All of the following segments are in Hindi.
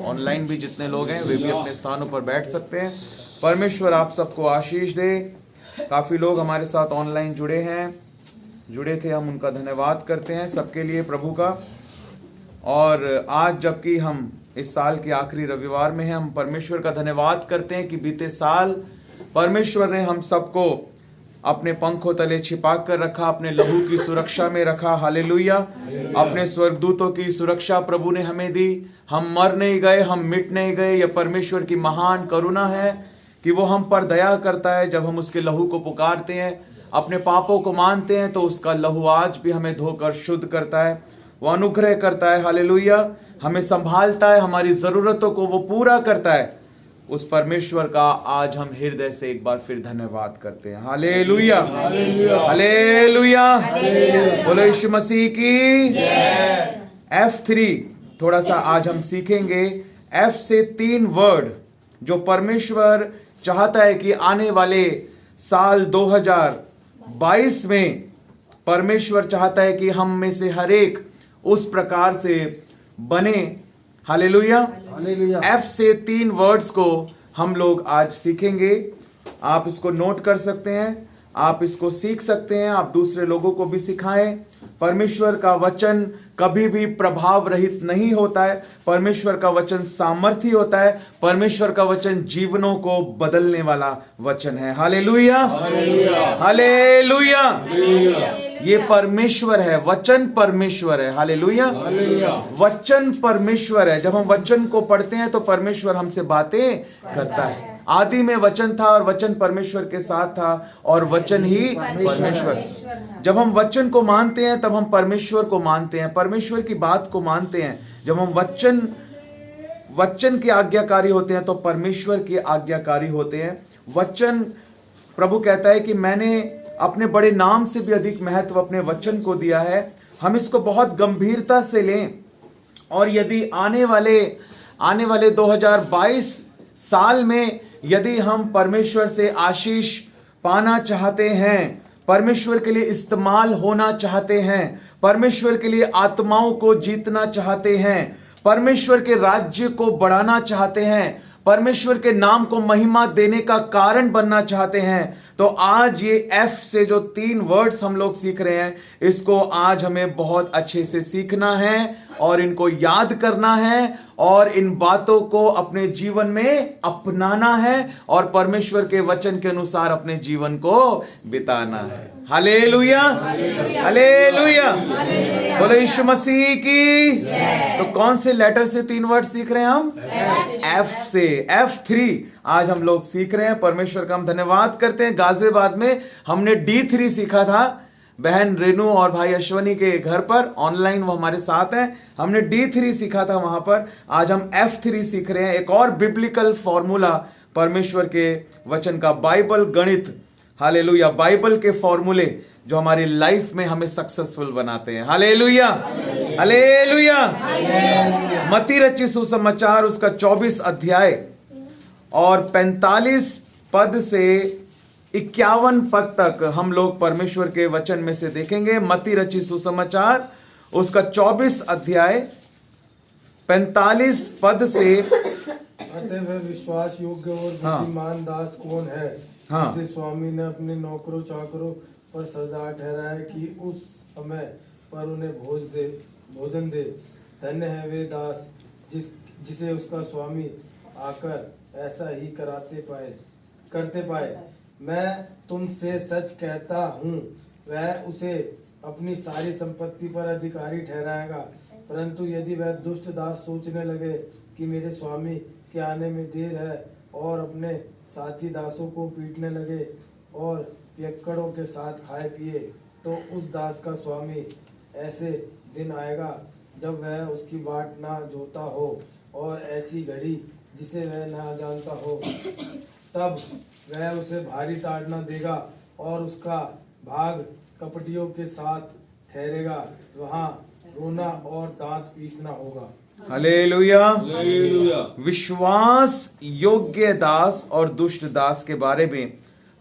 ऑनलाइन भी जितने लोग हैं वे भी अपने स्थानों पर बैठ सकते हैं। परमेश्वर आप सबको आशीष दे। काफ़ी लोग हमारे साथ ऑनलाइन जुड़े थे, हम उनका धन्यवाद करते हैं सबके लिए प्रभु का। और आज जबकि हम इस साल के आखिरी रविवार में हैं, हम परमेश्वर का धन्यवाद करते हैं कि बीते साल परमेश्वर ने हम सबको अपने पंखों तले छिपा कर रखा, अपने लहू की सुरक्षा में रखा। हालेलुया। अपने स्वर्गदूतों की सुरक्षा प्रभु ने हमें दी। हम मर नहीं गए, हम मिट नहीं गए। यह परमेश्वर की महान करुणा है कि वो हम पर दया करता है। जब हम उसके लहू को पुकारते हैं, अपने पापों को मानते हैं, तो उसका लहू आज भी हमें धोकर शुद्ध करता है। वो अनुग्रह करता है। हालेलुया। हमें संभालता है, हमारी जरूरतों को वो पूरा करता है। उस परमेश्वर का आज हम हृदय से एक बार फिर धन्यवाद करते हैं। Hallelujah, hallelujah. बोलो यीशु मसीह की। F3 थोड़ा सा आज हम सीखेंगे। F से 3 वर्ड जो परमेश्वर चाहता है कि आने वाले साल 2022 में परमेश्वर चाहता है कि हम में से हर एक उस प्रकार से बने। हालेलुया। F से 3 वर्ड्स को हम लोग आज सीखेंगे। आप इसको नोट कर सकते हैं, आप इसको सीख सकते हैं, आप दूसरे लोगों को भी सिखाएं। परमेश्वर का वचन कभी भी प्रभाव रहित नहीं होता है। परमेश्वर का वचन सामर्थी होता है। परमेश्वर का वचन जीवनों को बदलने वाला वचन है। Hallelujah, hallelujah. ये परमेश्वर है, वचन परमेश्वर है। हालेलुया। वचन परमेश्वर है। जब हम वचन को पढ़ते हैं तो परमेश्वर हमसे बातें करता है। आदि में वचन था और वचन परमेश्वर के साथ था और वचन ही परमेश्वर। जब हम वचन को मानते हैं तब हम परमेश्वर को मानते हैं, परमेश्वर की बात को मानते हैं। जब हम वचन के आज्ञाकारी होते हैं तो परमेश्वर के आज्ञाकारी होते हैं। वचन, प्रभु कहता है कि मैंने अपने बड़े नाम से भी अधिक महत्व अपने वचन को दिया है। हम इसको बहुत गंभीरता से लें। और यदि आने वाले 2022 साल में यदि हम परमेश्वर से आशीष पाना चाहते हैं, परमेश्वर के लिए इस्तेमाल होना चाहते हैं, परमेश्वर के लिए आत्माओं को जीतना चाहते हैं, परमेश्वर के राज्य को बढ़ाना चाहते हैं, परमेश्वर के नाम को महिमा देने का कारण बनना चाहते हैं, तो आज ये F से जो 3 वर्ड्स हम लोग सीख रहे हैं, इसको आज हमें बहुत अच्छे से सीखना है और इनको याद करना है और इन बातों को अपने जीवन में अपनाना है और परमेश्वर के वचन के अनुसार अपने जीवन को बिताना है। Hallelujah, hallelujah. बोलो यीशु मसीह की। तो कौन से लेटर से 3 वर्ड सीख रहे हैं हम? F से। F3 आज हम लोग सीख रहे हैं। परमेश्वर का हम धन्यवाद करते हैं। गाजियाबाद में हमने D3 सीखा था, बहन रेनू और भाई अश्वनी के घर पर ऑनलाइन, वो हमारे साथ हैं। हमने D3 सीखा था वहां पर। आज हम F3 सीख रहे हैं, एक और बिब्लिकल फॉर्मूला परमेश्वर के वचन का, बाइबल गणित। हालेलुया। बाइबल के फॉर्मूले जो हमारी लाइफ में हमें सक्सेसफुल बनाते हैं। Hallelujah, hallelujah. मत्ती रचित सुसमाचार उसका 24 अध्याय और 45 पद से 51 पद तक हम लोग परमेश्वर के वचन में से देखेंगे। मत्ती रचित सुसमाचार उसका 24 अध्याय 45 पद से। अतः वह विश्वास योग्य और बुद्धिमान दास कौन है, जिसे स्वामी ने अपने नौकरों चाकरों पर सरदार ठहराया कि उस समय पर उन्हें भोजन दे। धन्य है वे दास जिसे उसका स्वामी आकर ऐसा ही करते पाए। मैं तुमसे सच कहता हूँ, वह उसे अपनी सारी संपत्ति पर अधिकारी ठहराएगा। परंतु यदि वह दुष्ट दास सोचने लगे कि मेरे स्वामी के आने में देर है और अपने साथी दासों को पीटने लगे और पियक्कड़ों के साथ खाए पिए, तो उस दास का स्वामी ऐसे दिन आएगा जब वह उसकी बाट ना जोता हो और ऐसी घड़ी जिसे वह ना जानता हो, तब वह उसे भारी ताड़ना देगा और उसका भाग कपटियों के साथ ठहरेगा। वहाँ रोना और दांत पीसना होगा। हालेलुया। विश्वास योग्य दास और दुष्ट दास के बारे में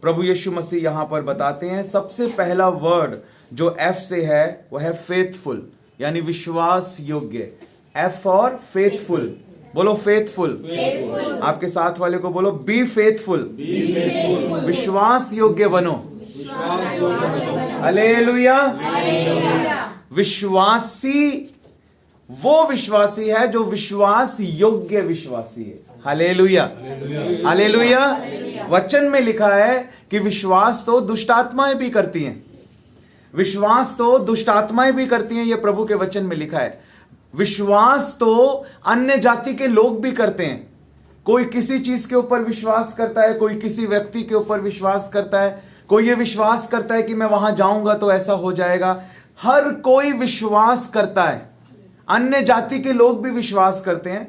प्रभु यीशु मसीह यहां पर बताते हैं। सबसे पहला वर्ड जो F से है वो है फेथफुल, यानी विश्वास योग्य। F और फेथफुल, बोलो फेथफुल। आपके साथ वाले को बोलो बी फेथफुल। विश्वास योग्य बनो। हालेलुया। विश्वासी वो विश्वासी है जो विश्वास योग्य विश्वासी है। Hallelujah, hallelujah. वचन में लिखा है कि विश्वास तो दुष्ट आत्माएं भी करती हैं। विश्वास तो दुष्ट आत्माएं भी करती हैं, यह प्रभु के वचन में लिखा है। विश्वास तो अन्य जाति के लोग भी करते हैं। कोई किसी चीज के ऊपर विश्वास करता है, कोई किसी व्यक्ति के ऊपर विश्वास करता है, कोई ये विश्वास करता है कि मैं वहां जाऊंगा तो ऐसा हो जाएगा। हर कोई विश्वास करता है। अन्य जाति के लोग भी विश्वास करते हैं,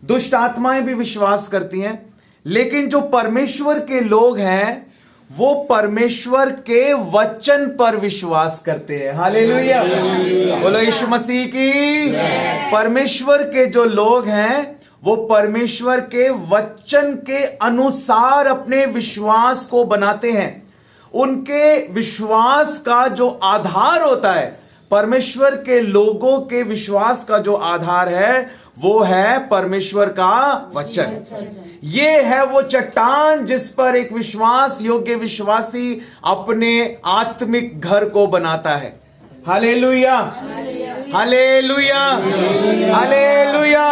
दुष्ट आत्माएं भी विश्वास करती हैं, लेकिन जो परमेश्वर के लोग हैं वो परमेश्वर के वचन पर विश्वास करते हैं। हालेलुया, बोलो यीशु मसीह की। परमेश्वर के जो लोग हैं वो परमेश्वर के वचन के अनुसार अपने विश्वास को बनाते हैं। उनके विश्वास का जो आधार होता है, परमेश्वर के लोगों के विश्वास का जो आधार है वो है परमेश्वर का वचन। ये है वो चट्टान जिस पर एक विश्वास योग्य विश्वासी अपने आत्मिक घर को बनाता है। Hallelujah, hallelujah, hallelujah.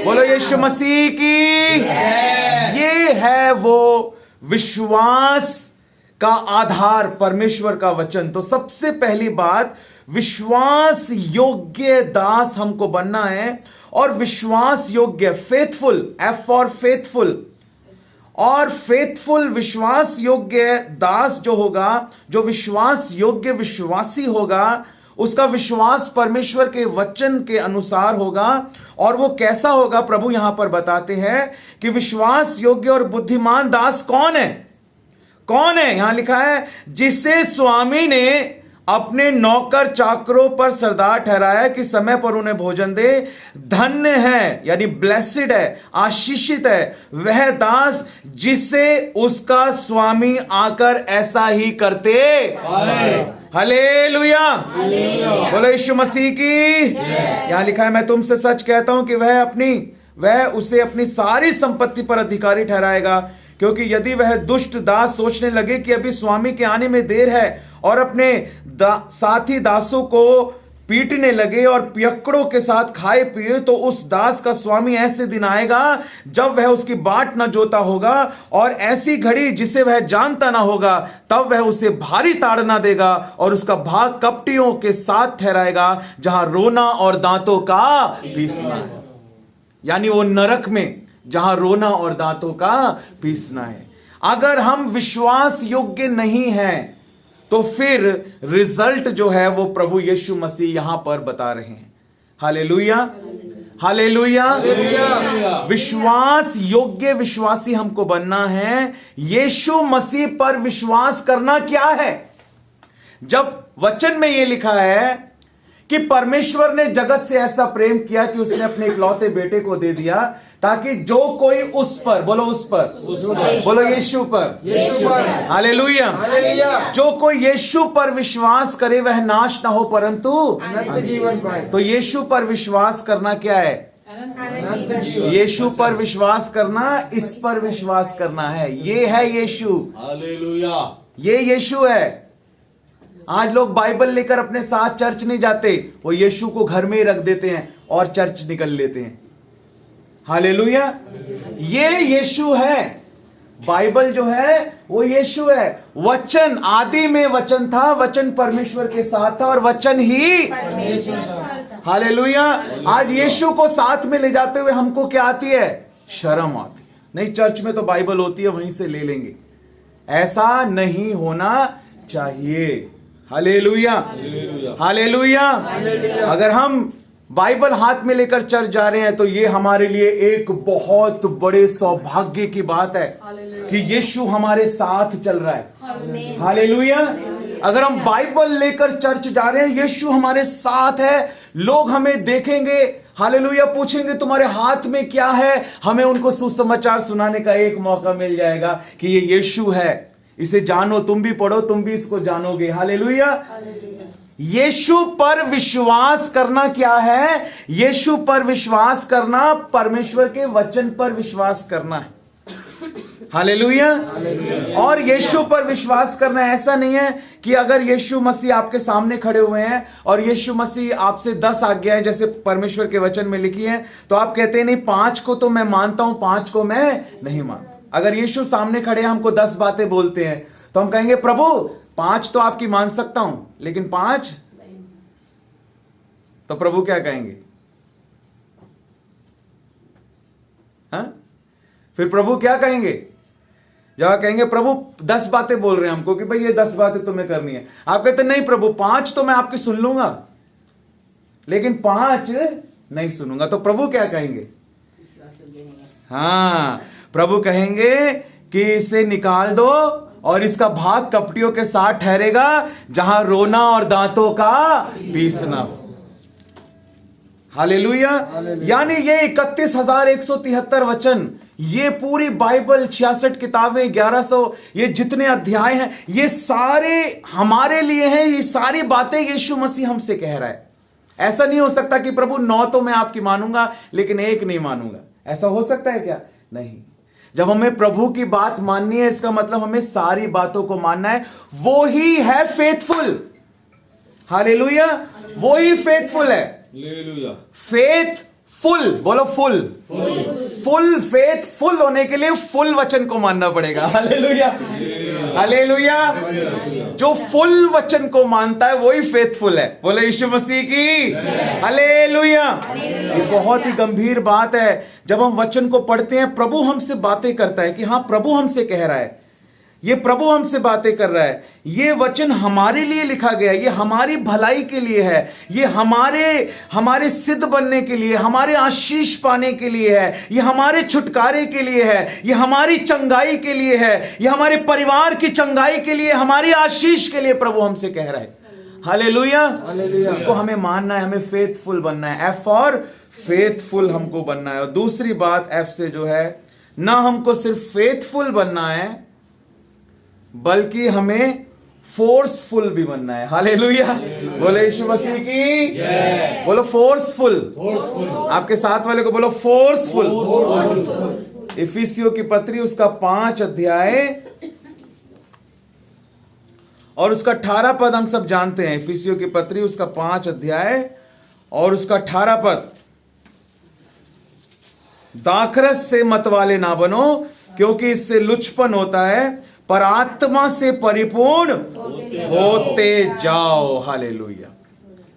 बोलो यीशु मसीह की। ये है वो विश्वास का आधार, परमेश्वर का वचन। तो सबसे पहली बात, विश्वास योग्य दास हमको बनना है। और विश्वास योग्य, फेथफुल, एफ फॉर फेथफुल। और फेथफुल विश्वास योग्य दास जो होगा, जो विश्वास योग्य विश्वासी होगा, उसका विश्वास परमेश्वर के वचन के अनुसार होगा। और वो कैसा होगा, प्रभु यहां पर बताते हैं कि विश्वास योग्य और बुद्धिमान दास कौन है? कौन है? यहां लिखा है, जिसे स्वामी ने अपने नौकर चाकरों पर सरदार ठहराया कि समय पर उन्हें भोजन दे। धन्य है, यानी ब्लेसिड है, आशीषित है वह दास जिसे उसका स्वामी आकर ऐसा ही करते। हालेलुया, बोलो यीशु मसीह की। यहां लिखा है, मैं तुमसे सच कहता हूं कि वह उसे अपनी सारी संपत्ति पर अधिकारी ठहराएगा। क्योंकि यदि वह दुष्ट दास सोचने लगे कि अभी स्वामी के आने में देर है और अपने साथी दासों को पीटने लगे और पियक्कड़ों के साथ खाए पिए, तो उस दास का स्वामी ऐसे दिन आएगा जब वह उसकी बाट न जोता होगा, और ऐसी घड़ी जिसे वह जानता ना होगा, तब वह उसे भारी ताड़ना देगा और उसका भाग कपटियों के साथ ठहराएगा, जहां रोना और दांतों का पीसना है। यानी वो नरक में जहां रोना और दांतों का पीसना है। अगर हम विश्वास योग्य नहीं हैं तो फिर रिजल्ट जो है वो प्रभु यीशु मसीह यहां पर बता रहे हैं। Hallelujah, hallelujah. विश्वास योग्य विश्वासी हमको बनना है। यीशु मसीह पर विश्वास करना क्या है? जब वचन में यह लिखा है कि परमेश्वर ने जगत से ऐसा प्रेम किया कि उसने अपने इकलौते बेटे को दे दिया, ताकि जो कोई उस पर, बोलो उस पर, बोलो यीशु पर, हालेलुया, जो कोई यीशु पर विश्वास करे वह नाश ना हो परंतु अनंत जीवन पाए। तो यीशु पर विश्वास करना क्या है? यीशु पर विश्वास करना, इस पर विश्वास करना है। ये है यीशु, हालेलुया, ये यीशु है। आज लोग बाइबल लेकर अपने साथ चर्च नहीं जाते, वो यीशु को घर में ही रख देते हैं और चर्च निकल लेते हैं। हालेलुया, ये यीशु है। बाइबल जो है वो यीशु है। वचन, आदि में वचन था, वचन परमेश्वर के साथ था और वचन ही हालेलुया। आज यीशु को साथ में ले जाते हुए हमको क्या आती है? शर्म आती है। नहीं, चर्च में तो बाइबल होती है, वहीं से ले लेंगे। ऐसा नहीं होना चाहिए। Hallelujah, hallelujah. अगर हम बाइबल हाथ में लेकर चर्च जा रहे हैं तो ये हमारे लिए एक बहुत बड़े सौभाग्य की बात है कि यीशु हमारे साथ चल रहा है। हालेलुया। अगर हम बाइबल लेकर चर्च जा रहे हैं, यीशु हमारे साथ है, लोग हमें देखेंगे, हालेलुया, पूछेंगे तुम्हारे हाथ में क्या है, हमें उनको सुसमाचार सुनाने का एक मौका मिल जाएगा कि ये यीशु है, इसे जानो, तुम भी पढ़ो, तुम भी इसको जानोगे। हालेलुया। यीशु पर विश्वास करना क्या है? यीशु पर विश्वास करना परमेश्वर के वचन पर विश्वास करना है। हालेलुया। और यीशु पर विश्वास करना ऐसा नहीं है कि अगर यीशु मसीह आपके सामने खड़े हुए हैं और यीशु मसीह आपसे 10 आज्ञाएं जैसे परमेश्वर के वचन में लिखी हैं, तो आप कहते हैं नहीं 5 को तो मैं मानता हूं, 5 को मैं नहीं मानता। अगर यीशु सामने खड़े हमको 10 बातें बोलते हैं तो हम कहेंगे प्रभु 5 तो आपकी मान सकता हूं, लेकिन 5 तो प्रभु क्या कहेंगे? हाँ? फिर प्रभु क्या कहेंगे? जब कहेंगे प्रभु 10 बातें बोल रहे हैं हमको कि भाई ये 10 बातें तुम्हें करनी है, आप कहते नहीं प्रभु 5 तो मैं आपकी सुन लूंगा, लेकिन 5 नहीं सुनूंगा, तो प्रभु क्या कहेंगे? हाँ, प्रभु कहेंगे कि इसे निकाल दो और इसका भाग कपटियों के साथ ठहरेगा जहां रोना और दांतों का पीसना हो। हालेलुया। यानी ये 31,173 वचन, ये पूरी बाइबल 66 किताबें 1100, ये जितने अध्याय हैं, ये सारे हमारे लिए हैं। ये सारी बातें यीशु मसीह हमसे कह रहा है। ऐसा नहीं हो सकता कि प्रभु 9 तो मैं आपकी मानूंगा लेकिन 1 नहीं मानूंगा। ऐसा हो सकता है क्या? नहीं। जब हमें प्रभु की बात माननी है, इसका मतलब हमें सारी बातों को मानना है। वो ही है फेथफुल। हालेलुया। वो ही फेथफुल है। फेथफुल, बोलो फुल। फुल फेथफुल होने के लिए फुल वचन को मानना पड़ेगा। हालेलुया। हालेलुया। जो फुल वचन को मानता है वही फेथफुल है। बोले यीशु मसीह की हालेलुया। ये बहुत ही गंभीर बात है। जब हम वचन को पढ़ते हैं, प्रभु हमसे बातें करता है कि हाँ प्रभु हमसे कह रहा है, ये प्रभु हमसे बातें कर रहा है, ये वचन हमारे लिए लिखा गया है, ये हमारी भलाई के लिए है, ये हमारे सिद्ध बनने के लिए, हमारे आशीष पाने के लिए है, ये हमारे छुटकारे के लिए है, ये हमारी चंगाई के लिए है, ये हमारे परिवार की चंगाई के लिए, हमारी आशीष के लिए प्रभु हमसे कह रहा है। हालेलुया। उसको हमें मानना है, हमें फेथफुल बनना है। एफ फॉर फेथफुल हमको बनना है। और दूसरी बात एफ से जो है, ना हमको सिर्फ फेथफुल बनना है बल्कि हमें फोर्सफुल भी बनना है। हालेलुया। बोले यीशु मसीह की जय। बोलो फोर्सफुल। आपके साथ वाले को बोलो फोर्सफुल। इफिसियों की पत्री उसका 5 अध्याय और उसका 18 पद हम सब जानते हैं। इफिसियों की पत्री उसका 5 अध्याय और उसका 18 पद, दाखरस से मतवाले ना बनो क्योंकि इससे लुचपन होता है, पर आत्मा से परिपूर्ण होते जाओ। हालेलुया।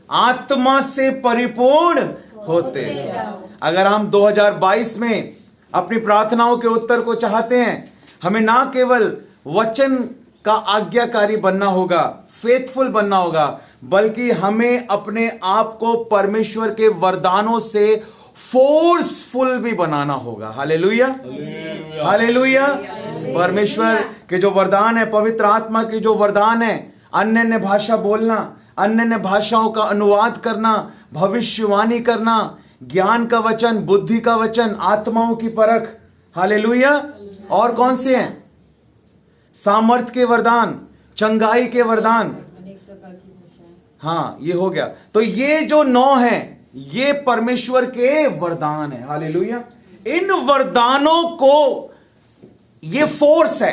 आत्मा से परिपूर्ण होते जाओ। अगर हम 2022 में अपनी प्रार्थनाओं के उत्तर को चाहते हैं, हमें ना केवल वचन का आज्ञाकारी बनना होगा, फेथफुल बनना होगा, बल्कि हमें अपने आप को परमेश्वर के वरदानों से फोर्सफुल भी बनाना होगा। हालेलुया। हालेलुया। परमेश्वर के जो वरदान है, पवित्र आत्मा के जो वरदान है, अन्य अन्य भाषा बोलना, अन्य अन्य भाषाओं का अनुवाद करना, भविष्यवाणी करना, ज्ञान का वचन, बुद्धि का वचन, आत्माओं की परख। हालेलुया। और कौन से हैं? सामर्थ के वरदान, चंगाई के वरदान। हाँ, ये हो गया। तो ये जो 9 हैं, ये परमेश्वर के वरदान है। हालेलुया। इन वरदानों को, ये फोर्स है।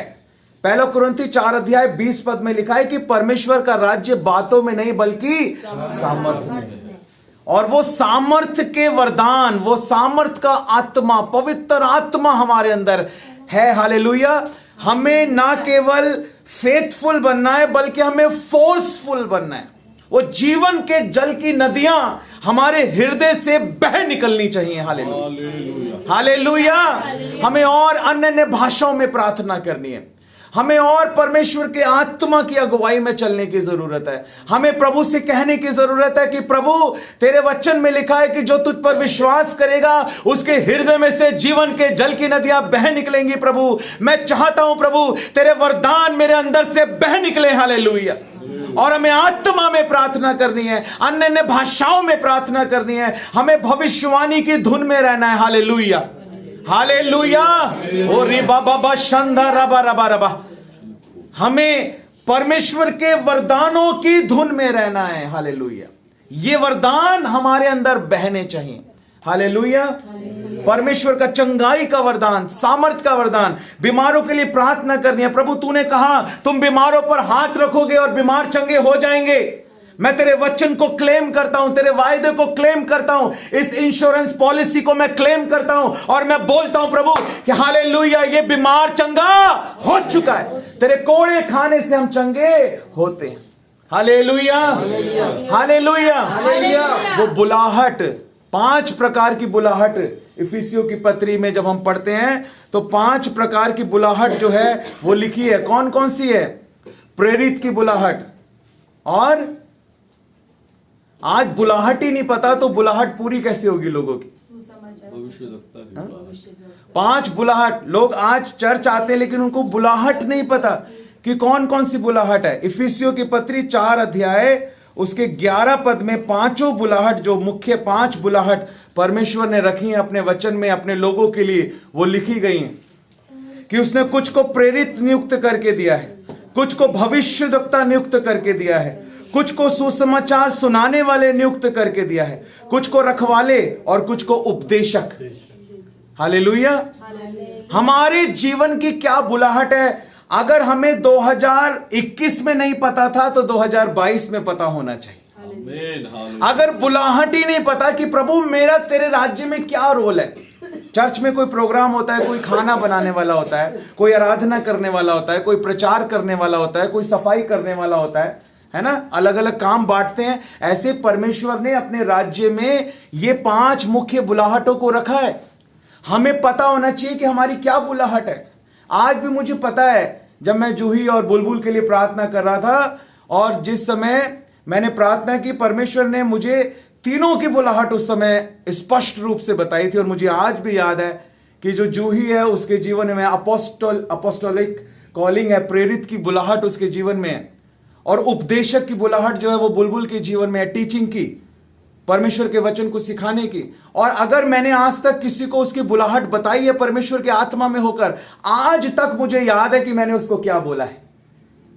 1 कुरिन्थी 4 अध्याय 20 पद में लिखा है कि परमेश्वर का राज्य बातों में नहीं बल्कि सामर्थ्य में है। और वो सामर्थ्य के वरदान, वो सामर्थ्य का आत्मा, पवित्र आत्मा हमारे अंदर है। हालेलुया। हमें ना केवल फेथफुल बनना है बल्कि हमें फोर्सफुल बनना है। वो जीवन के जल की नदियां हमारे हृदय से बह निकलनी चाहिए। हालेलुया। हालेलुया। हमें और अन्य अन्य भाषाओं में प्रार्थना करनी है। हमें और परमेश्वर के आत्मा की अगुवाई में चलने की जरूरत है। हमें प्रभु से कहने की जरूरत है कि प्रभु तेरे वचन में लिखा है कि जो तुझ पर विश्वास करेगा उसके हृदय में से जीवन के जल की नदियां बह निकलेंगी। प्रभु मैं चाहता हूं प्रभु तेरे वरदान मेरे अंदर से बह निकले। हालेलुया। और हमें आत्मा में प्रार्थना करनी है, अन्य अन्य भाषाओं में प्रार्थना करनी है, हमें भविष्यवाणी की धुन में रहना है। हालेलुया। हालेलुया। ओ री बाबा बा शंदा रबा रबा रबा। हमें परमेश्वर के वरदानों की धुन में रहना है। हालेलुया। ये वरदान हमारे अंदर बहने चाहिए। हालेलुया। परमेश्वर का चंगाई का वरदान, सामर्थ का वरदान, बीमारों के लिए प्रार्थना करनी है। प्रभु तूने कहा तुम बीमारों पर हाथ रखोगे और बीमार चंगे हो जाएंगे। मैं तेरे वचन को क्लेम करता हूं, तेरे वायदे को क्लेम करता हूं, इस इंश्योरेंस पॉलिसी को मैं क्लेम करता हूं और मैं बोलता हूं प्रभु कि हालेलुया, ये बीमार चंगा हो चुका है। तेरे कोड़े खाने से हम चंगे होते हैं। Hallelujah, hallelujah. वो बुलाहट, 5 प्रकार की बुलाहट इफिसियों की पत्री में जब हम पढ़ते हैं तो 5 प्रकार की बुलाहट जो है वो लिखी है। कौन कौन सी है? प्रेरित की बुलाहट। और आज बुलाहट ही नहीं पता तो बुलाहट पूरी कैसे होगी लोगों की? 5 बुलाहट। लोग आज चर्च आते हैं लेकिन उनको बुलाहट नहीं पता कि कौन कौन सी बुलाहट है। इफिसियों की पत्री 4 अध्याय उसके 11 पद में 5 बुलाहट, जो मुख्य 5 बुलाहट परमेश्वर ने रखी हैं अपने वचन में अपने लोगों के लिए, वो लिखी गई हैं कि उसने कुछ को प्रेरित नियुक्त करके दिया है, कुछ को भविष्यद्वक्ता नियुक्त करके दिया है, कुछ को सुसमाचार सुनाने वाले नियुक्त करके दिया है, कुछ को रखवाले और कुछ को उपदेशक। हालेलुया। हमारे जीवन की क्या बुलाहट है? अगर हमें 2021 में नहीं पता था तो 2022 में पता होना चाहिए। अगर बुलाहट ही नहीं पता कि प्रभु मेरा तेरे राज्य में क्या रोल है। चर्च में कोई प्रोग्राम होता है, कोई खाना बनाने वाला होता है, कोई आराधना करने वाला होता है, कोई प्रचार करने वाला होता है, कोई सफाई करने वाला होता है ना, अलग अलग काम बांटते हैं। ऐसे परमेश्वर ने अपने राज्य में ये 5 मुख्य बुलाहटों को रखा है। हमें पता होना चाहिए कि हमारी क्या बुलाहट है। आज भी मुझे पता है, जब मैं जूही और बुलबुल के लिए प्रार्थना कर रहा था और जिस समय मैंने प्रार्थना की, परमेश्वर ने मुझे तीनों की बुलाहट उस समय स्पष्ट रूप से बताई थी। और मुझे आज भी याद है कि जो जूही है उसके जीवन में अपोस्टोलिक कॉलिंग है, प्रेरित की बुलाहट उसके जीवन में है, और उपदेशक की बुलाहट जो है वो बुलबुल के जीवन में है, टीचिंग की, परमेश्वर के वचन को सिखाने की। और अगर मैंने आज तक किसी को उसकी बुलाहट बताई है परमेश्वर के आत्मा में होकर, आज तक मुझे याद है कि मैंने उसको क्या बोला है।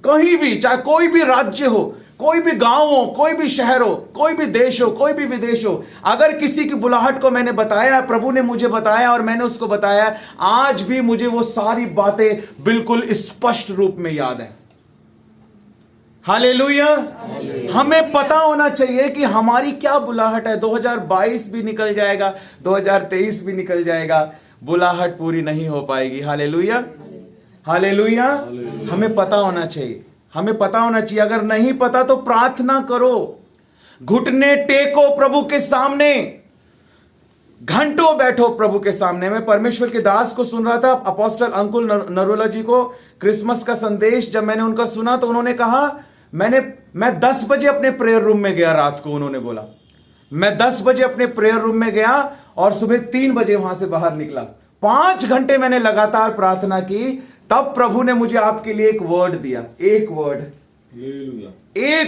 कहीं भी, चाहे कोई भी राज्य हो, कोई भी गांव हो, कोई भी शहर हो, कोई भी देश हो, कोई भी विदेश हो, अगर किसी की बुलाहट को मैंने बताया, प्रभु ने मुझे बताया और मैंने उसको बताया, आज भी मुझे वो सारी बातें बिल्कुल स्पष्ट रूप में याद है। हालेलुया। हमें पता होना चाहिए कि हमारी क्या बुलाहट है। 2022 भी निकल जाएगा, 2023 भी निकल जाएगा, बुलाहट पूरी नहीं हो पाएगी। Hallelujah, hallelujah. हमें पता होना चाहिए, हमें पता होना चाहिए। अगर नहीं पता तो प्रार्थना करो, घुटने टेको प्रभु के सामने, घंटों बैठो प्रभु के सामने। मैं परमेश्वर के दास को सुन रहा था, अपोस्टल अंकुल नरोला जी को, क्रिसमस का संदेश जब मैंने उनका सुना तो उन्होंने कहा मैं 10 बजे अपने प्रेयर रूम में गया रात को। उन्होंने बोला मैं 10 बजे अपने प्रेयर रूम में गया और सुबह 3 बजे वहां से बाहर निकला। 5 घंटे मैंने लगातार प्रार्थना की, तब प्रभु ने मुझे आपके लिए एक वर्ड दिया। एक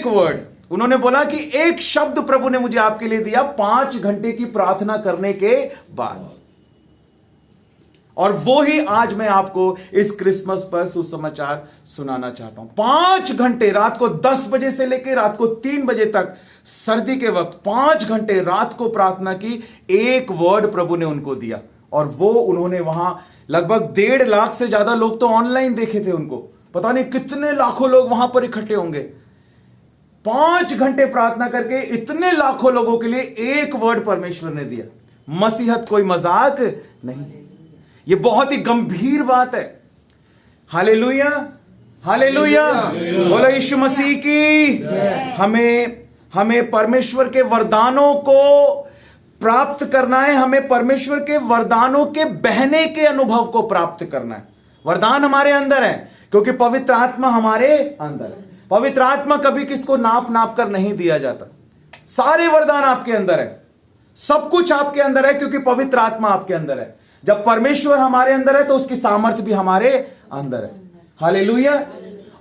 वर्ड उन्होंने बोला कि एक शब्द प्रभु ने मुझे आपके लिए दिया 5 घंटे की प्रार्थना करने के बाद। और वो ही आज मैं आपको इस क्रिसमस पर सुसमाचार सुनाना चाहता हूं। 5 घंटे, रात को 10 बजे से लेकर रात को 3 बजे तक, सर्दी के वक्त 5 घंटे रात को प्रार्थना की। एक वर्ड प्रभु ने उनको दिया और वो उन्होंने वहां लगभग 1.5 लाख से ज्यादा लोग तो ऑनलाइन देखे थे उनको, पता नहीं कितने लाखों लोग वहां पर इकट्ठे होंगे। 5 घंटे प्रार्थना करके इतने लाखों लोगों के लिए एक वर्ड परमेश्वर ने दिया। मसीहत कोई मजाक नहीं, ये बहुत ही गंभीर बात है। हालेलुया, हालेलुया, बोलो यीशु मसीह की। हमें परमेश्वर के वरदानों को प्राप्त करना है, हमें परमेश्वर के वरदानों के बहने के अनुभव को प्राप्त करना है। वरदान हमारे अंदर है क्योंकि पवित्र आत्मा हमारे अंदर है। पवित्र आत्मा कभी किसको नाप कर नहीं दिया जाता। सारे वरदान आपके अंदर है, सब कुछ आपके अंदर है क्योंकि पवित्र आत्मा आपके अंदर है। जब परमेश्वर हमारे अंदर है तो उसकी सामर्थ्य भी हमारे अंदर है। हालेलुया।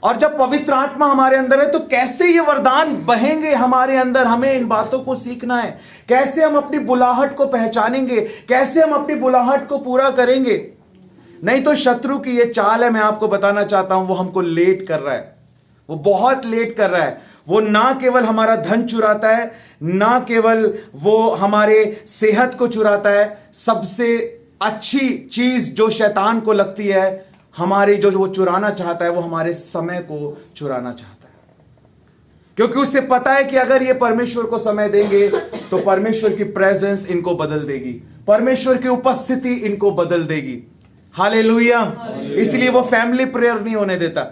और जब पवित्र आत्मा हमारे अंदर है तो कैसे ये वरदान बहेंगे हमारे अंदर, हमें इन बातों को सीखना है। कैसे हम अपनी बुलाहट को पहचानेंगे, कैसे हम अपनी बुलाहट को पूरा करेंगे। नहीं तो शत्रु की ये चाल है, मैं आपको बताना चाहता हूं, वो हमको लेट कर रहा है। वो बहुत लेट कर रहा है। वो ना केवल हमारा धन चुराता है, ना केवल वो हमारे सेहत को चुराता है, सबसे अच्छी चीज जो शैतान को लगती है हमारी, जो वो चुराना चाहता है, वो हमारे समय को चुराना चाहता है। क्योंकि उसे पता है कि अगर ये परमेश्वर को समय देंगे तो परमेश्वर की प्रेजेंस इनको बदल देगी, परमेश्वर की उपस्थिति इनको बदल देगी। हालेलुया। इसलिए वो फैमिली प्रेयर नहीं होने देता,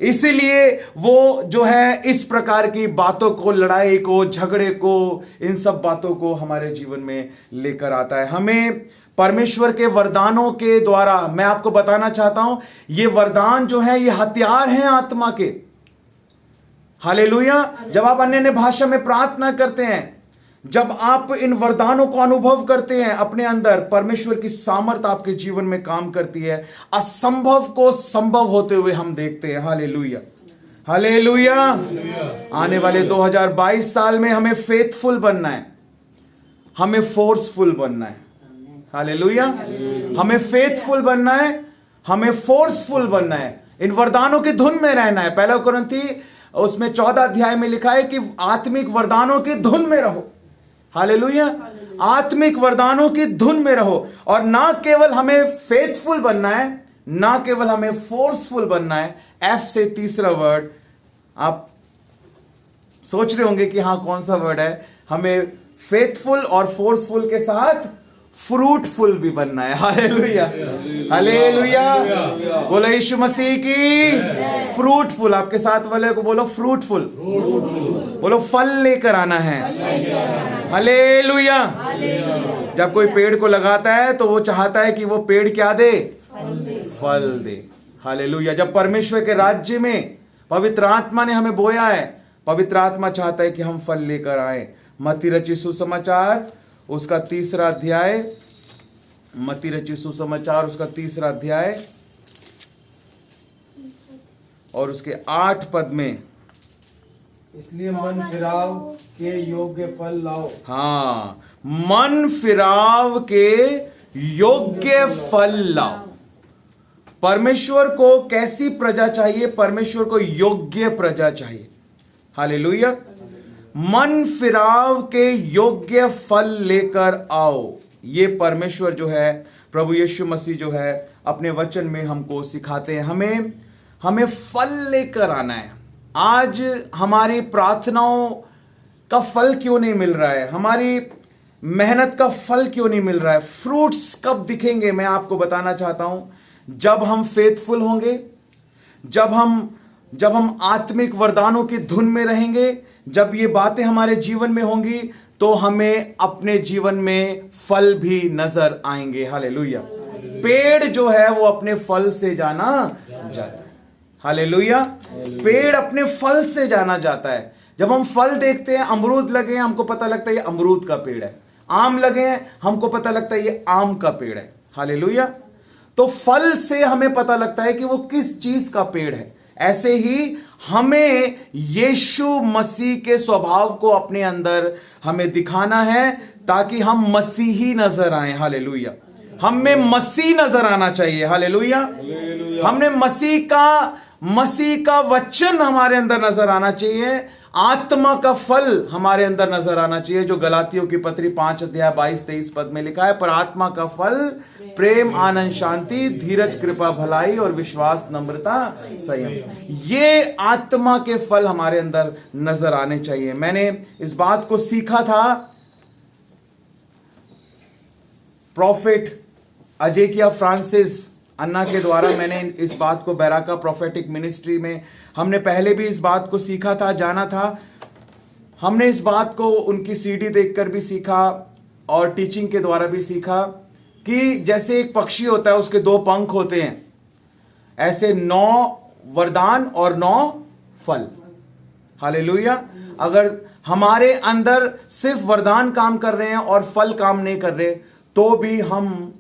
इसीलिए वो जो है इस प्रकार की बातों को, लड़ाई को, झगड़े को, इन सब बातों को हमारे जीवन में लेकर आता है। हमें परमेश्वर के वरदानों के द्वारा, मैं आपको बताना चाहता हूं, ये वरदान जो है ये हथियार हैं आत्मा के। हालेलुया। जब आप अन्य भाषा में प्रार्थना करते हैं, जब आप इन वरदानों को अनुभव करते हैं अपने अंदर, परमेश्वर की सामर्थ्य आपके जीवन में काम करती है। असंभव को संभव होते हुए हम देखते हैं। Hallelujah, hallelujah. आने वाले 2022 साल में हमें फेथफुल बनना है, हमें फोर्सफुल बनना है। हालेलुया। हमें फेथफुल बनना है, हमें फोर्सफुल बनना है, इन वरदानों की धुन में रहना है। 1 कुरिन्थी उसमें 14 अध्याय में लिखा है कि आत्मिक वरदानों की धुन में रहो। हालेलुया। आत्मिक वरदानों की धुन में रहो। और ना केवल हमें फेथफुल बनना है, ना केवल हमें फोर्सफुल बनना है। एफ से तीसरा वर्ड, आप सोच रहे होंगे कि हां कौन सा वर्ड है। हमें फेथफुल और फोर्सफुल के साथ फ्रूटफुल भी बनना है। Hallelujah, hallelujah. बोलो यीशु मसीह की। फ्रूटफुल, आपके साथ वाले को बोलो फ्रूटफुल, बोलो फल लेकर आना है। हालेलुया। जब कोई पेड़ को लगाता है तो वो चाहता है कि वो पेड़ क्या दे? फल दे। हालेलुया। जब परमेश्वर के राज्य में पवित्र आत्मा ने हमें बोया है, पवित्र आत्मा चाहता है कि हम फल लेकर आए। मत्ती रचित सुसमाचार उसका 3 अध्याय, मत्ती रचित सुसमाचार उसका 3 अध्याय और उसके 8 पद में, इसलिए मन फिराव के योग्य फल लाओ। हाँ, मन फिराव के योग्य फल लाओ। परमेश्वर को कैसी प्रजा चाहिए? परमेश्वर को योग्य प्रजा चाहिए। हालेलुया। मन फिराव के योग्य फल लेकर आओ। ये परमेश्वर जो है, प्रभु यीशु मसीह जो है, अपने वचन में हमको सिखाते हैं। हमें फल लेकर आना है। आज हमारी प्रार्थनाओं का फल क्यों नहीं मिल रहा है? हमारी मेहनत का फल क्यों नहीं मिल रहा है? फ्रूट्स कब दिखेंगे? मैं आपको बताना चाहता हूं, जब हम फेथफुल होंगे, जब हम आत्मिक वरदानों की धुन में रहेंगे, जब ये बातें हमारे जीवन में होंगी, तो हमें अपने जीवन में फल भी नजर आएंगे। हालेलुया। पेड़ जो है वो अपने फल से जाना जाता है। हालेलुया। पेड़ अपने फल से जाना जाता है। जब हम फल देखते हैं, अमरूद लगे हैं, हमको पता लगता है ये अमरूद का पेड़ है। आम लगे हैं, हमको पता लगता है ये आम का पेड़ है। हालेलुया। तो फल से हमें पता लगता है कि वो किस चीज का पेड़ है। ऐसे ही हमें यीशु मसीह के स्वभाव को अपने अंदर हमें दिखाना है, ताकि हम मसीही नजर आए। हालेलुया। हमें मसीह नजर आना चाहिए। हालेलुया। हमने मसीह का वचन हमारे अंदर नजर आना चाहिए। आत्मा का फल हमारे अंदर नजर आना चाहिए, जो गलातियों की पत्री 5 अध्याय 22-23 पद में लिखा है। पर आत्मा का फल प्रेम, आनंद, शांति, धीरज, कृपा, भलाई और विश्वास, नम्रता, संयम। ये आत्मा के फल हमारे अंदर नजर आने चाहिए। मैंने इस बात को सीखा था प्रॉफिट अजेकिया फ्रांसिस अन्ना के द्वारा। मैंने इस बात को बैराका प्रोफेटिक मिनिस्ट्री में हमने पहले भी इस बात को सीखा था, जाना था। हमने इस बात को उनकी सीडी देखकर भी सीखा और टीचिंग के द्वारा भी सीखा कि जैसे एक पक्षी होता है, उसके 2 पंख होते हैं, ऐसे 9 वरदान और 9 फल। हालेलुया। अगर हमारे अंदर सिर्फ वरदान काम कर रहे हैं और फल काम नहीं कर रहे, तो भी हम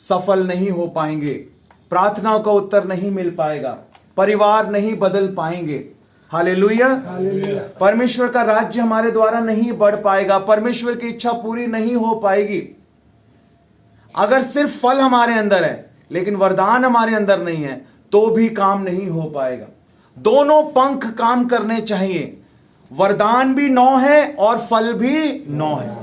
सफल नहीं हो पाएंगे, प्रार्थनाओं का उत्तर नहीं मिल पाएगा, परिवार नहीं बदल पाएंगे। हालेलुया। परमेश्वर का राज्य हमारे द्वारा नहीं बढ़ पाएगा, परमेश्वर की इच्छा पूरी नहीं हो पाएगी। अगर सिर्फ फल हमारे अंदर है लेकिन वरदान हमारे अंदर नहीं है, तो भी काम नहीं हो पाएगा। दोनों पंख काम करने चाहिए। वरदान भी 9 है और फल भी 9 है।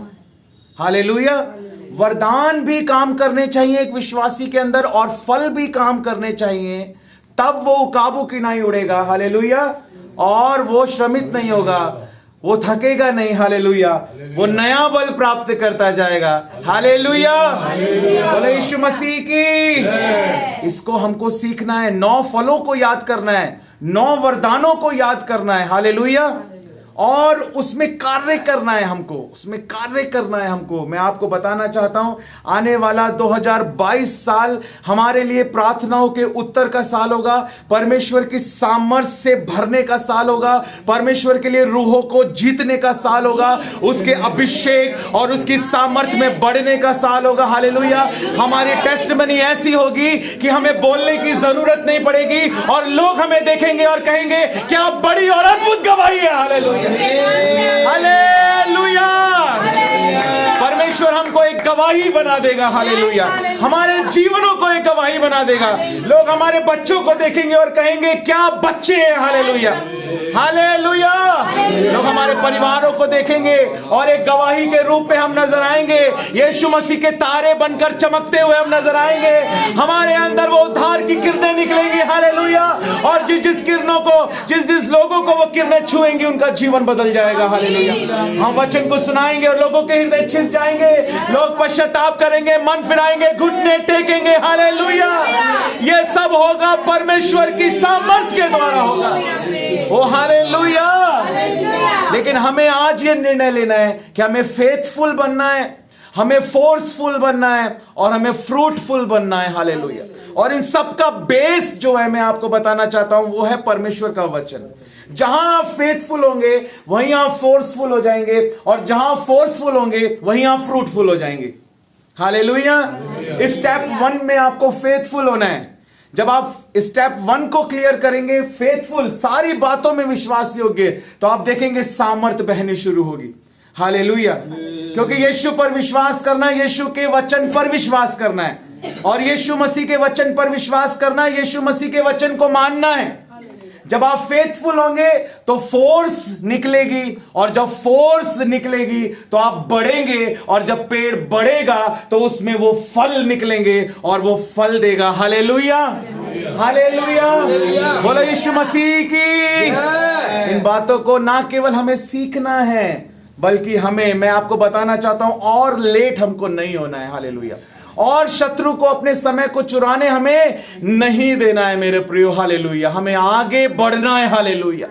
हालेलुया। वरदान भी काम करने चाहिए एक विश्वासी के अंदर और फल भी काम करने चाहिए, तब वो उकाबों की नहीं उड़ेगा। हालेलुया। और वो श्रमित नहीं होगा, वो थकेगा नहीं। हालेलुया। वो नया बल प्राप्त करता जाएगा। हालेलुया। बोले यीशु मसीह की। इसको हमको सीखना है, 9 फलों को याद करना है, 9 वरदानों को याद करना है। हालेलुया। और उसमें कार्य करना है हमको, उसमें कार्य करना है हमको। मैं आपको बताना चाहता हूं, आने वाला 2022 साल हमारे लिए प्रार्थनाओं के उत्तर का साल होगा, परमेश्वर की सामर्थ्य से भरने का साल होगा, परमेश्वर के लिए रूहों को जीतने का साल होगा, उसके अभिषेक और उसकी सामर्थ्य में बढ़ने का साल होगा। हालेलुया। हमारी टेस्टमनी ऐसी होगी कि हमें बोलने की जरूरत नहीं पड़ेगी और लोग हमें देखेंगे और कहेंगे क्या बड़ी और अद्भुत गवाही है। हालेलुया। हालेलुया। परमेश्वर हमको एक गवाही बना देगा। हालेलुया। हमारे जीवनों को एक गवाही बना देगा। लोग हमारे बच्चों को देखेंगे और कहेंगे क्या बच्चे हैं। हालेलुया। हालेलुया। लोग हमारे परिवारों को देखेंगे और एक गवाही के रूप में हम नजर आएंगे। यीशु मसीह के तारे बनकर चमकते हुए हम नजर आएंगे। हमारे अंदर वो उद्धार की किरणें निकलेंगी। हालेलुया। और जिस किरणों को, जिस लोगों को वो किरणें छुएंगी उनका जीवन बदल जाएगा। हालेलुया। हम वचन को सुनाएंगे और लोगों के हृदय छिल जाएंगे, लोग पश्चाताप करेंगे, मन फिराएंगे, घुटने टेकेंगे। हालेलुया। ये सब होगा परमेश्वर की सामर्थ के द्वारा होगा। ओ हालेलुया। लेकिन हमें आज ये निर्णय लेना है कि हमें फेथफुल बनना है, हमें फोर्सफुल बनना है और हमें फ्रूटफुल बनना है। हालेलुया। और इन सब का बेस जो है मैं आपको बताना चाहता हूं वो है परमेश्वर का वचन। जहां आप फेथफुल होंगे वहीं आप फोर्सफुल हो जाएंगे, और जहां फोर्सफुल होंगे वहीं आप फ्रूटफुल हो जाएंगे। हालेलुया। स्टेप 1 में आपको फेथफुल होना है। जब आप स्टेप 1 को क्लियर करेंगे, फेथफुल, सारी बातों में विश्वास योग्य, तो आप देखेंगे सामर्थ बहनी शुरू होगी। हालेलुया। क्योंकि यीशु पर विश्वास करना, यीशु के वचन पर विश्वास करना है, और यीशु मसीह के वचन पर विश्वास करना, यीशु मसीह के वचन को मानना है। जब आप फेथफुल होंगे तो फोर्स निकलेगी, और जब फोर्स निकलेगी तो आप बढ़ेंगे, और जब पेड़ बढ़ेगा तो उसमें वो फल निकलेंगे और वो फल देगा। हालेलुया। हालेलुया। बोलो यीशु मसीह की। इन बातों को ना केवल हमें सीखना है, बल्कि हमें, मैं आपको बताना चाहता हूं, और लेट हमको नहीं होना है। हालेलुया। और शत्रु को अपने समय को चुराने हमें नहीं देना है मेरे प्रियो। हालेलुया। हमें आगे बढ़ना है। हालेलुया।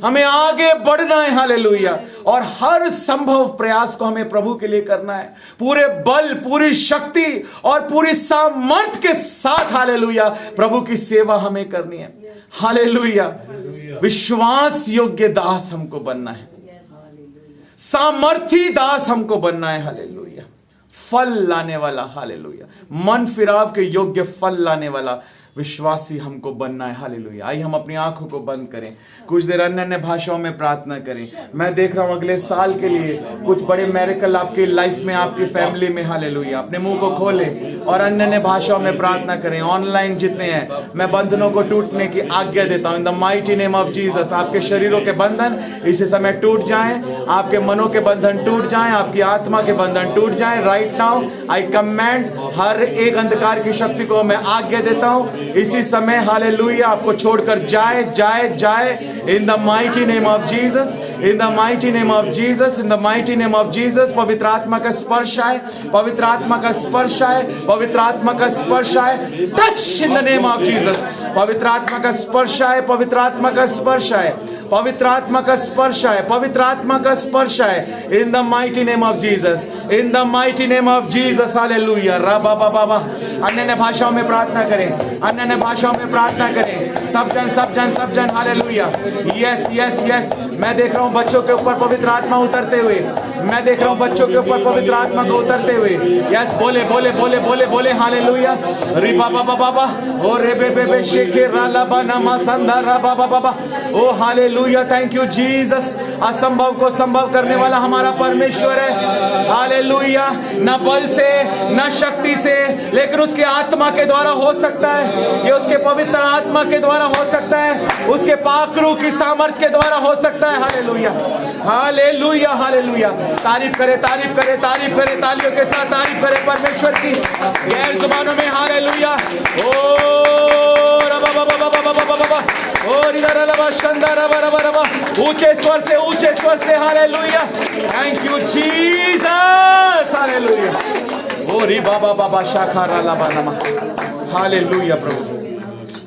हमें आगे बढ़ना है। हालेलुया। और हर संभव प्रयास को हमें प्रभु के लिए करना है, पूरे बल, पूरी शक्ति और पूरी सामर्थ्य के साथ। हालेलुया। प्रभु की सेवा हमें करनी है। हालेलुया। विश्वास योग्य दास हमको बनना है, सामर्थी दास हमको बनना है। हालेलुया। फल लाने वाला, हालेलुया, मन फिराव के योग्य फल लाने वाला विश्वासी हमको बनना है। हालेलुया। आइए हम अपनी आंखों को बंद करें, कुछ देर अन्य अन्य भाषाओं में प्रार्थना करें। मैं देख रहा हूं अगले साल के लिए कुछ बड़े मिरेकल आपकी लाइफ में, आपकी फैमिली में। हालेलुया। अपने मुंह को खोलें और अन्य अन्य भाषाओं में प्रार्थना करें। ऑनलाइन जितने हैं, मैं बंधनों को टूटने की आज्ञा देता हूं in the mighty name of Jesus. आपके शरीरों के बंधन इसी समय टूट जाएं, आपके मनों के बंधन टूट जाएं, आपकी आत्मा के बंधन टूट जाएं। राइट नाउ आई कमेंड, हर एक अंधकार की शक्ति को मैं आज्ञा देता हूं इसी समय। हालेलुया। आपको छोड़कर जाए जाए जाए in the mighty name of Jesus, in the mighty name of Jesus, in the mighty name of Jesus. पवित्र आत्मा का स्पर्श आए, पवित्र आत्मा का स्पर्श आए, पवित्र आत्मा का स्पर्श आए। Touch in the name of Jesus. पवित्र आत्मा का स्पर्श आए, पवित्र आत्मा का स्पर्श आए, पवित्र आत्मा का स्पर्श आए, पवित्र आत्मा का स्पर्श आए। In the mighty name of Jesus, in the mighty name of Jesus. Hallelujah. रबा बाबा बा। अन्य भाषाओं में प्रार्थना करें, अन्य भाषाओं में प्रार्थना करें। सब जन सब जन सब जन। हालेलुया। Yes yes yes. मैं देख रहा हूं बच्चों के ऊपर पवित्र आत्मा उतरते हुए, मैं देख रहा हूं बच्चों के ऊपर पवित्र आत्मा को उतरते हुए। यस, बोले बोले बोले बोले बोले। हालेलुया। री बाबा बाबा बा। ओ रे बे बे बे शेखे राला बा नमा संधा रा बाबा बाबा। ओ हालेलुया। Thank you Jesus. असंभव को संभव करने वाला हमारा परमेश्वर है। हालेलुया। न बल से न शक्ति से, लेकिन उसके आत्मा के द्वारा हो सकता है। ये उसके पवित्र आत्मा के के द्वारा हो सकता है, उसके पाक रूह की सामर्थ के द्वारा हो सकता है। Hallelujah, hallelujah, hallelujah. तारीफ करे, तारीफ करे, तारीफ करे, तालियों के साथ तारीफ करे परमेश्वर की गैर जुबानों में। हालेलुया। ओ रबा बा बा बा बा बा बा बा, और इधर रबा शंदा रबा रबा रबा, ऊंचे स्वर से, ऊंचे स्वर से। Hallelujah, thank you Jesus. Hallelujah. ओ री बाबा बाबा शाखा राला बानमा। हालेलुया प्रभु,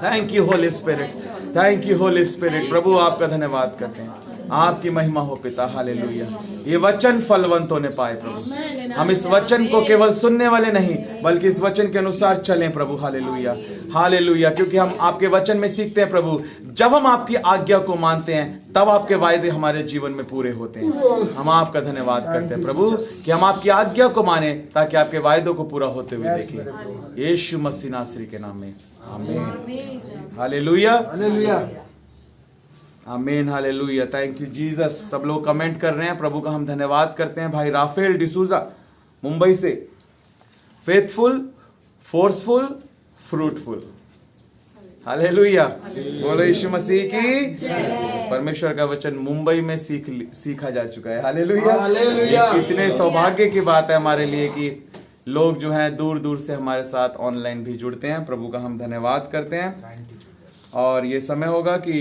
thank you holy spirit, thank you holy spirit. प्रभु आपका धन्यवाद करते हैं, आपकी महिमा हो पिता। हालेलुया। ये वचन फलवंत होने पाए प्रभु, हम इस वचन को केवल सुनने वाले नहीं बल्कि इस वचन के अनुसार चलें प्रभु। Hallelujah, hallelujah. क्योंकि हम आपके वचन में सीखते हैं प्रभु, जब हम आपकी आज्ञा को मानते हैं तब आपके वायदे हमारे जीवन में पूरे होते हैं। हम आपका धन्यवाद करते हैं प्रभु कि हम आपकी आज्ञा को माने ताकि आपके वायदों को पूरा होते हुए देखें। यीशु मसीह नासरी के नाम में आमीन। हालेलुया, हालेलुया, आमीन, हालेलुया। Thank you Jesus. सब लोग कमेंट कर रहे हैं, प्रभु का हम धन्यवाद करते हैं। भाई राफेल डिसूजा मुंबई से, फेथफुल, फोर्सफुल, फ्रूटफुल। हालेलुया, बोलो यीशु मसीह की। परमेश्वर का वचन मुंबई में सीखा जा चुका है। Hallelujah, hallelujah. कितने सौभाग्य की बात है हमारे लिए कि लोग जो हैं दूर दूर से हमारे साथ ऑनलाइन भी जुड़ते हैं। प्रभु का हम धन्यवाद करते हैं। और ये समय होगा कि